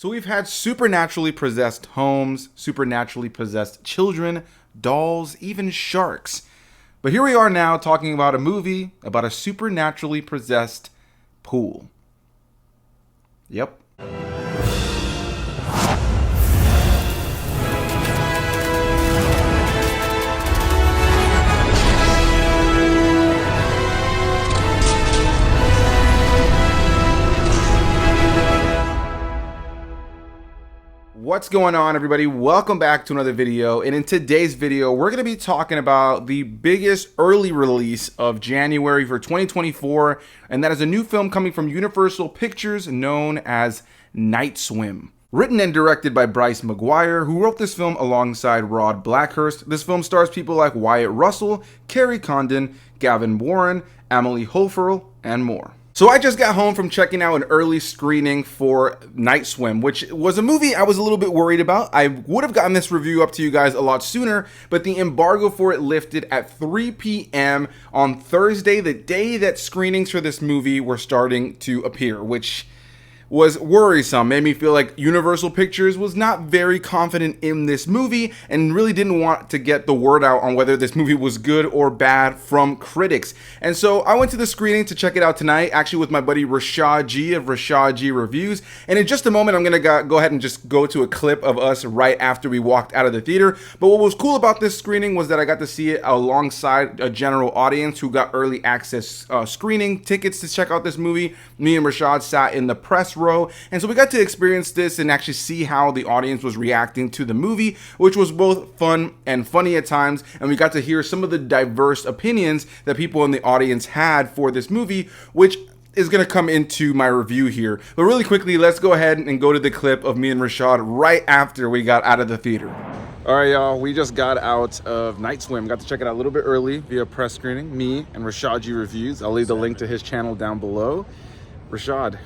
So we've had supernaturally possessed homes, supernaturally possessed children, dolls, even sharks. But here we are now talking about a movie about a supernaturally possessed pool. Yep. What's going on, everybody? Welcome back to another video, and in today's video we're going to be talking about the biggest early release of January for 2024, and that is a new film coming from Universal Pictures known as Night Swim. Written and directed by Bryce McGuire, who wrote this film alongside Rod Blackhurst. This film stars people like Wyatt Russell, Kerry, Condon, Gavin Warren, Amélie, Hoeferle, and more. So I just got home from checking out an early screening for Night Swim, which was a movie I was a little bit worried about. I would have gotten this review up to you guys a lot sooner, but the embargo for it lifted at 3 p.m. on Thursday, the day that screenings for this movie were starting to appear, which was worrisome. Made me feel like Universal Pictures was not very confident in this movie and really didn't want to get the word out on whether this movie was good or bad from critics. And so I went to the screening to check it out tonight, actually with my buddy Rashad G of Rashad G Reviews. And in just a moment, I'm going to go ahead and just go to a clip of us right after we walked out of the theater. But what was cool about this screening was that I got to see it alongside a general audience who got early access screening tickets to check out this movie. Me and Rashad sat in the press row, and so we got to experience this and actually see how the audience was reacting to the movie, which was both fun and funny at times, and we got to hear some of the diverse opinions that people in the audience had for this movie, which is going to come into my review here. But really quickly, let's go ahead and go to the clip of me and Rashad right after we got out of the theater. All right, y'all, we just got out of Night Swim. Got to check it out a little bit early via press screening, me and Rashad G Reviews. I'll leave the link to his channel down below. Rashad,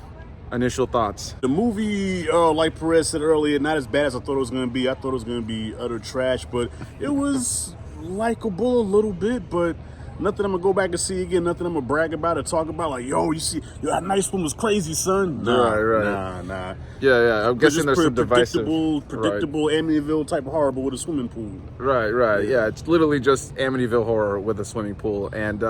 initial thoughts? The movie, like Perez said earlier, not as bad as I thought it was going to be. I thought it was going to be utter trash, but it was likable a little bit, but nothing I'm going to go back and see again, nothing I'm going to brag about or talk about, like, yo, you see, that Night Swim was crazy, son. Nah. Yeah, I'm guessing there's some divisive. Predictable Amityville type of horror, but with a swimming pool. Right. Yeah, it's literally just Amityville horror with a swimming pool, and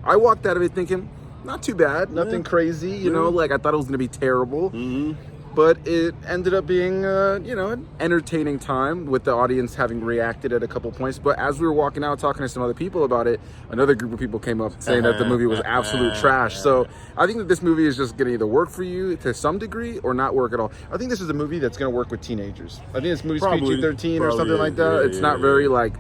I walked out of it thinking, not too bad, nothing crazy, you know, like I thought it was going to be terrible, but it ended up being, an entertaining time with the audience having reacted at a couple points. But as we were walking out talking to some other people about it, another group of people came up saying that the movie was absolute trash. So I think that this movie is just going to either work for you to some degree or not work at all. I think this is a movie that's going to work with teenagers. I think this movie's PG-13 or something like that. It's not very like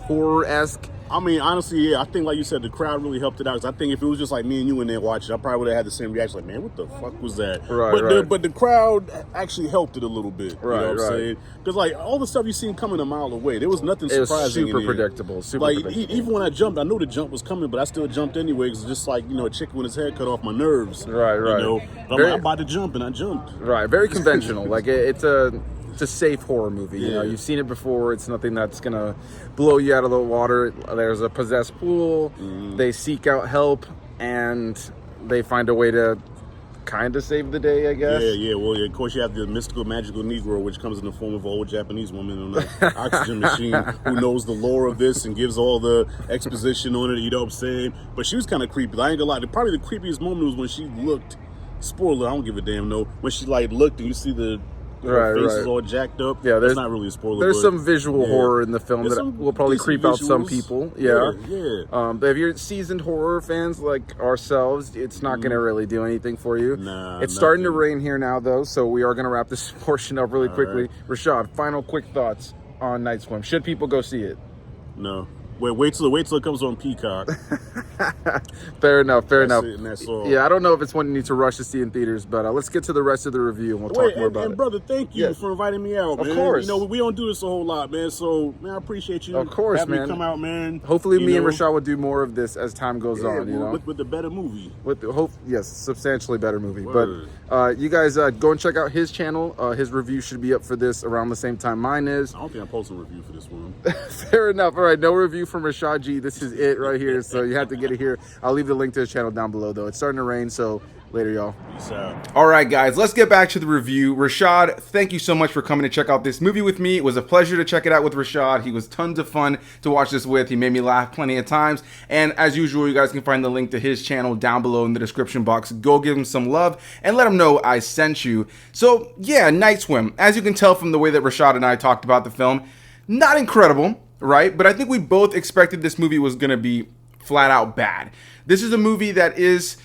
horror-esque. I mean, honestly, yeah, I think, like you said, the crowd really helped it out. Because I think if it was just like me and you in there watching, I probably would have had the same reaction, like, man, what the fuck was that? But the crowd actually helped it a little bit. You know what I'm saying? Because, like, all the stuff you seen coming a mile away, there was nothing surprising. It was super predictable. Even when I jumped, I knew the jump was coming, but I still jumped anyway. Because it's just like, a chicken with his head cut off my nerves. Right. You know? But I'm about to jump, and I jumped. Right, very conventional. Like, it's a safe horror movie. You know, you've seen it before. It's nothing that's gonna blow you out of the water. There's a possessed pool. They seek out help and they find a way to kind of save the day, I guess. Yeah. Well, of course, you have the mystical, magical Negro, which comes in the form of an old Japanese woman on an oxygen machine who knows the lore of this and gives all the exposition on it. You know what I'm saying? But she was kind of creepy. I ain't gonna lie. Probably the creepiest moment was when she looked. Spoiler, I don't give a damn. No, when she looked and you see the her face is all jacked up. Yeah, that's not really a spoiler. There's some visual horror in the film that will probably creep out some people. Yeah. But if you're seasoned horror fans like ourselves, it's not going to really do anything for you. It's starting to rain here now, though, so we are going to wrap this portion up really quickly. Rashad, final quick thoughts on Night Swim. Should people go see it? No. Wait till it comes on Peacock. Fair enough. That's all. Yeah, I don't know if it's one you need to rush to see in theaters, but let's get to the rest of the review and we'll talk more about it. And brother, thank you for inviting me out, man. Of course. We don't do this a whole lot, man. So, man, I appreciate you. Of course, having man. me come out, man. Hopefully, me and Rashad will do more of this as time goes on. With the better movie. Yes, substantially better movie. Word. But you guys go and check out his channel. His review should be up for this around the same time mine is. I don't think I'm posting a review for this one. Fair enough. All right, no review from Rashad G. This is it right here, so you have to get it here. I'll leave the link to his channel down below, though. It's starting to rain, so Later, y'all. Peace out. All right, guys, let's get back to the review. Rashad, thank you so much for coming to check out this movie with me. It was a pleasure to check it out with Rashad. He was tons of fun to watch this with. He made me laugh plenty of times. And as usual, you guys can find the link to his channel down below in the description box. Go give him some love and let him know I sent you. So, yeah, Night Swim. As you can tell from the way that Rashad and I talked about the film, not incredible, right? But I think we both expected this movie was going to be flat out bad. This is a movie that is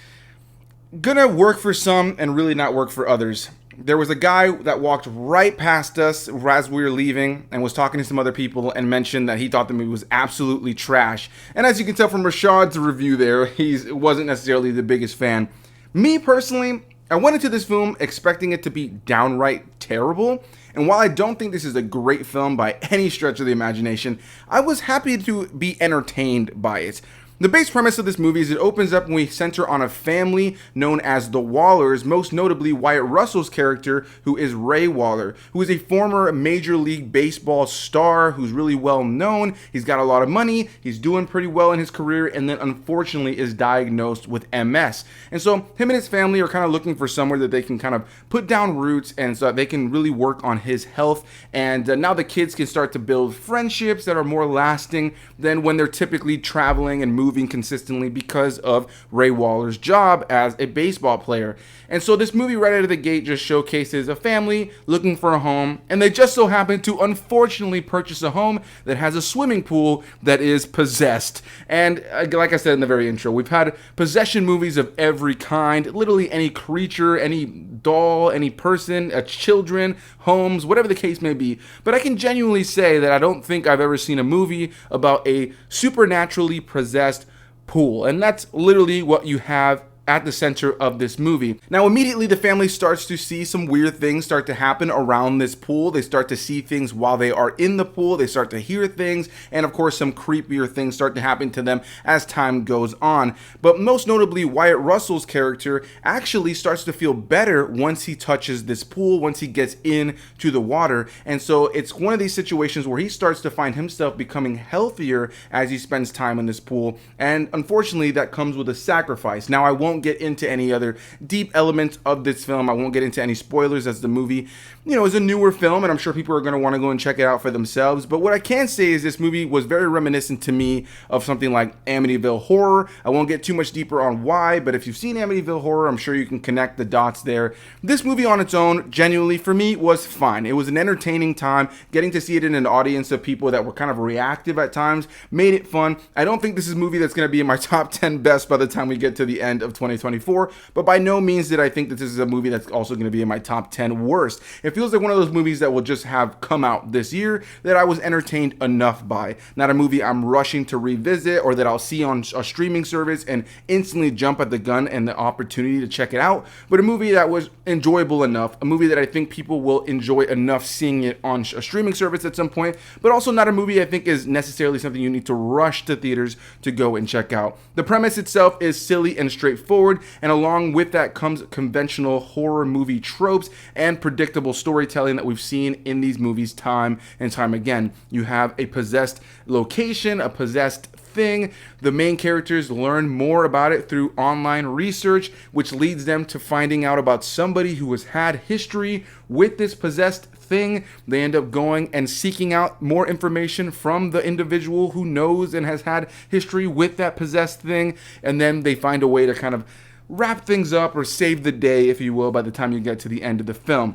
gonna work for some and really not work for others. There was a guy that walked right past us as we were leaving and was talking to some other people and mentioned that he thought the movie was absolutely trash. And as you can tell from Rashad's review there, he wasn't necessarily the biggest fan. Me personally, I went into this film expecting it to be downright terrible. And while I don't think this is a great film by any stretch of the imagination, I was happy to be entertained by it. The base premise of this movie is it opens up when we center on a family known as the Wallers, most notably Wyatt Russell's character, who is Ray Waller, who is a former Major League Baseball star who's really well known. He's got a lot of money, he's doing pretty well in his career, and then unfortunately is diagnosed with MS. And so him and his family are kind of looking for somewhere that they can kind of put down roots and so that they can really work on his health. And now the kids can start to build friendships that are more lasting than when they're typically traveling and moving consistently because of Ray Waller's job as a baseball player. And so this movie right out of the gate just showcases a family looking for a home, and they just so happen to unfortunately purchase a home that has a swimming pool that is possessed. And like I said in the very intro, we've had possession movies of every kind, literally any creature, any doll, any person, children, homes, whatever the case may be. But I can genuinely say that I don't think I've ever seen a movie about a supernaturally possessed pool. And that's literally what you have at the center of this movie. Now, immediately the family starts to see some weird things start to happen around this pool. They start to see things while they are in the pool. They start to hear things. And of course, some creepier things start to happen to them as time goes on. But most notably, Wyatt Russell's character actually starts to feel better once he touches this pool, once he gets into the water. And so it's one of these situations where he starts to find himself becoming healthier as he spends time in this pool. And unfortunately, that comes with a sacrifice. Now, I won't get into any other deep elements of this film. I won't get into any spoilers as the movie, is a newer film and I'm sure people are going to want to go and check it out for themselves. But what I can say is this movie was very reminiscent to me of something like Amityville Horror. I won't get too much deeper on why, but if you've seen Amityville Horror, I'm sure you can connect the dots there. This movie on its own, genuinely for me, was fine. It was an entertaining time. Getting to see it in an audience of people that were kind of reactive at times made it fun. I don't think this is a movie that's going to be in my top 10 best by the time we get to the end of 2024, but by no means did I think that this is a movie that's also going to be in my top 10 worst. It feels like one of those movies that will just have come out this year that I was entertained enough by. Not a movie I'm rushing to revisit or that I'll see on a streaming service and instantly jump at the gun and the opportunity to check it out, but a movie that was enjoyable enough, a movie that I think people will enjoy enough seeing it on a streaming service at some point, but also not a movie I think is necessarily something you need to rush to theaters to go and check out. The premise itself is silly and straightforward, and along with that comes conventional horror movie tropes and predictable storytelling that we've seen in these movies time and time again. You have a possessed location, a possessed thing. The main characters learn more about it through online research, which leads them to finding out about somebody who has had history with this possessed thing. They end up going and seeking out more information from the individual who knows and has had history with that possessed thing, and then they find a way to kind of wrap things up or save the day, if you will, by the time you get to the end of the film.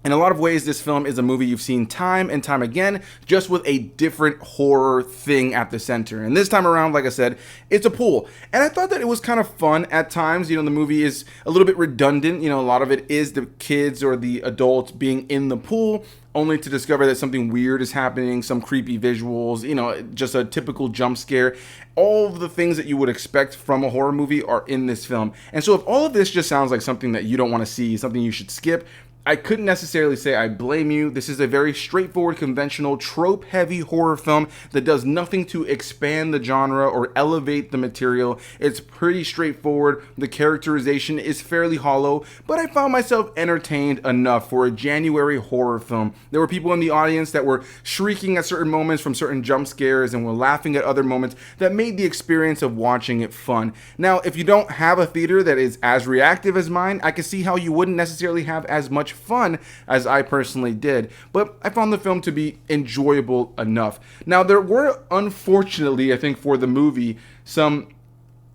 In a lot of ways, this film is a movie you've seen time and time again, just with a different horror thing at the center. And this time around, like I said, it's a pool. And I thought that it was kind of fun at times. The movie is a little bit redundant. A lot of it is the kids or the adults being in the pool, only to discover that something weird is happening, some creepy visuals, just a typical jump scare. All of the things that you would expect from a horror movie are in this film. And so if all of this just sounds like something that you don't want to see, something you should skip, I couldn't necessarily say I blame you. This is a very straightforward, conventional, trope-heavy horror film that does nothing to expand the genre or elevate the material. It's pretty straightforward. The characterization is fairly hollow, but I found myself entertained enough for a January horror film. There were people in the audience that were shrieking at certain moments from certain jump scares and were laughing at other moments that made the experience of watching it fun. Now, if you don't have a theater that is as reactive as mine, I can see how you wouldn't necessarily have as much fun as I personally did, but I found the film to be enjoyable enough. Now, there were, unfortunately, I think for the movie, some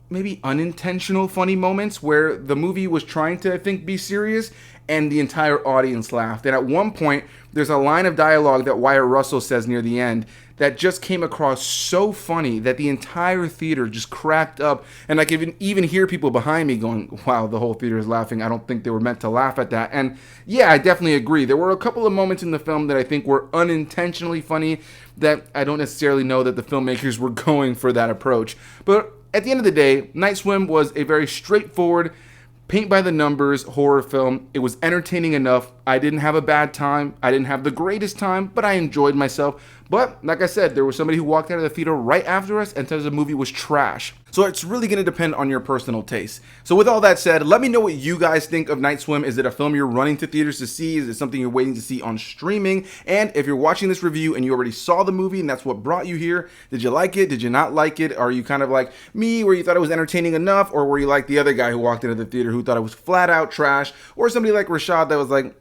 maybe unintentional funny moments where the movie was trying to, I think, be serious and the entire audience laughed. And at one point, there's a line of dialogue that Wyatt Russell says near the end that just came across so funny that the entire theater just cracked up. And I could even hear people behind me going, wow, the whole theater is laughing. I don't think they were meant to laugh at that. And yeah, I definitely agree. There were a couple of moments in the film that I think were unintentionally funny that I don't necessarily know that the filmmakers were going for that approach. But at the end of the day, Night Swim was a very straightforward, paint by the numbers horror film. It was entertaining enough. I didn't have a bad time. I didn't have the greatest time, but I enjoyed myself. But like I said, there was somebody who walked out of the theater right after us and said the movie was trash. So it's really going to depend on your personal taste. So with all that said, let me know what you guys think of Night Swim. Is it a film you're running to theaters to see? Is it something you're waiting to see on streaming? And if you're watching this review and you already saw the movie and that's what brought you here, did you like it? Did you not like it? Are you kind of like me where you thought it was entertaining enough? Or were you like the other guy who walked into the theater who thought it was flat out trash? Or somebody like Rashad that was like,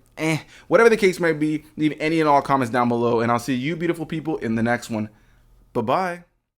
whatever the case might be, leave any and all comments down below, and I'll see you beautiful people in the next one. Bye-bye.